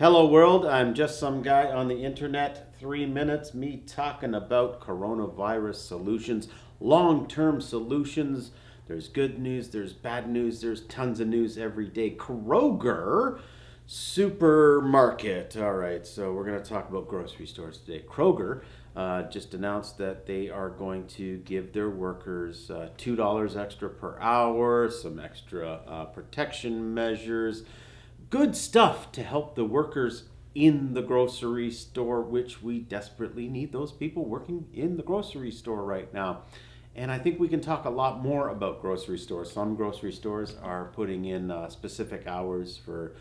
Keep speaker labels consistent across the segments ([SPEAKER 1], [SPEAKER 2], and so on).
[SPEAKER 1] Hello world, I'm just some guy on the internet. 3 minutes, me talking about coronavirus solutions, long-term solutions. There's good news, there's bad news, there's tons of news every day. Kroger supermarket. All right, so we're going to talk about grocery stores today. Kroger just announced that they are going to give their workers $2 extra per hour, some extra protection measures. Good stuff to help the workers in the grocery store, which we desperately need those people working in the grocery store right now. And I think we can talk a lot more about grocery stores. Some grocery stores are putting in specific hours for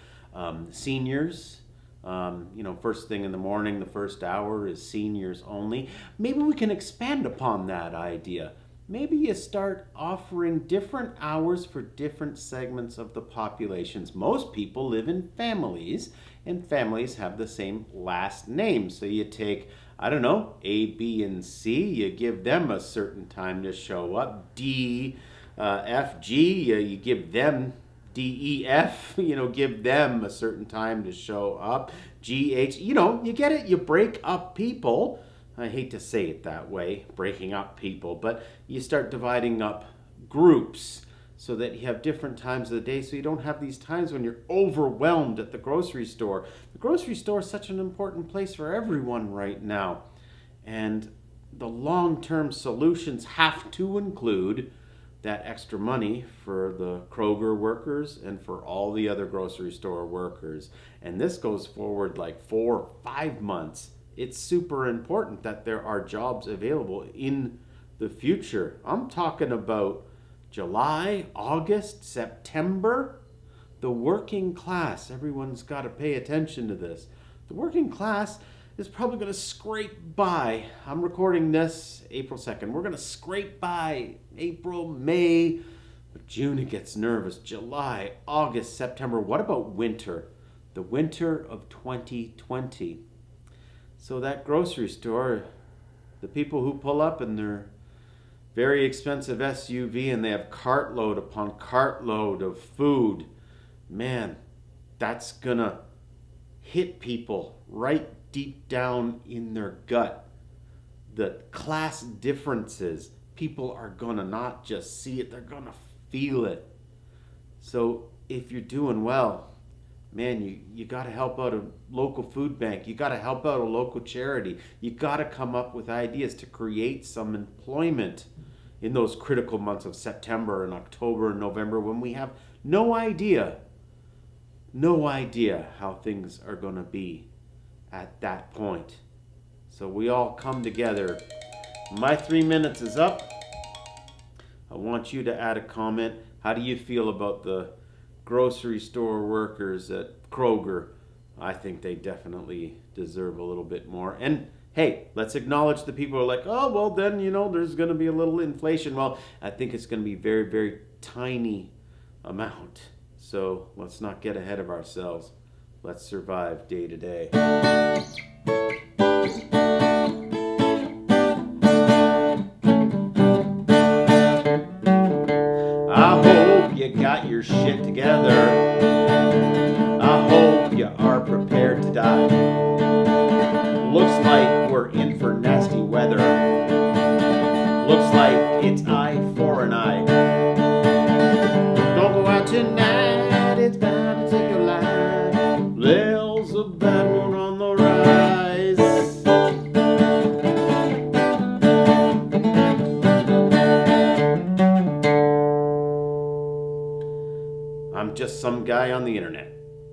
[SPEAKER 1] seniors. First thing in the morning, the first hour is seniors only. Maybe we can expand upon that idea. Maybe you start offering different hours for different segments of the populations. Most people live in families, and families have the same last name. So you take, I don't know, A, B, and C, you give them a certain time to show up. D, F, G, you give them D, E, F, give them a certain time to show up. G, H, you get it, you break up people. I hate to say it that way, breaking up people, but you start dividing up groups so that you have different times of the day, so you don't have these times when you're overwhelmed at the grocery store. The grocery store is such an important place for everyone right now, and the long-term solutions have to include that extra money for the Kroger workers and for all the other grocery store workers. And this goes forward like 4 or 5 months. It's super important that there are jobs available in the future. I'm talking about July, August, September. The working class, everyone's got to pay attention to this. The working class is probably going to scrape by. I'm recording this April 2nd. We're going to scrape by April, May, but June it gets nervous. July, August, September. What about winter? The winter of 2020. So that grocery store, the people who pull up in their very expensive SUV and they have cartload upon cartload of food, man, that's gonna hit people right deep down in their gut. The class differences, people are gonna not just see it, they're gonna feel it. So if you're doing well, man, you got to help out a local food bank. You got to help out a local charity. You got to come up with ideas to create some employment in those critical months of September and October and November when we have no idea how things are going to be at that point. So we all come together. My 3 minutes is up. I want you to add a comment. How do you feel about the grocery store workers at Kroger? I think they definitely deserve a little bit more. And hey, let's acknowledge the people who are like, oh, well then, there's going to be a little inflation. Well, I think it's going to be very, very tiny amount. So let's not get ahead of ourselves. Let's survive day to day. I hope you got your shit together. I hope you are prepared to die. Looks like we're in for nasty weather. Looks like it's eye for an eye. Don't go out tonight, it's bound to take your life. There's a bad one on the rise. I'm just some guy on the internet.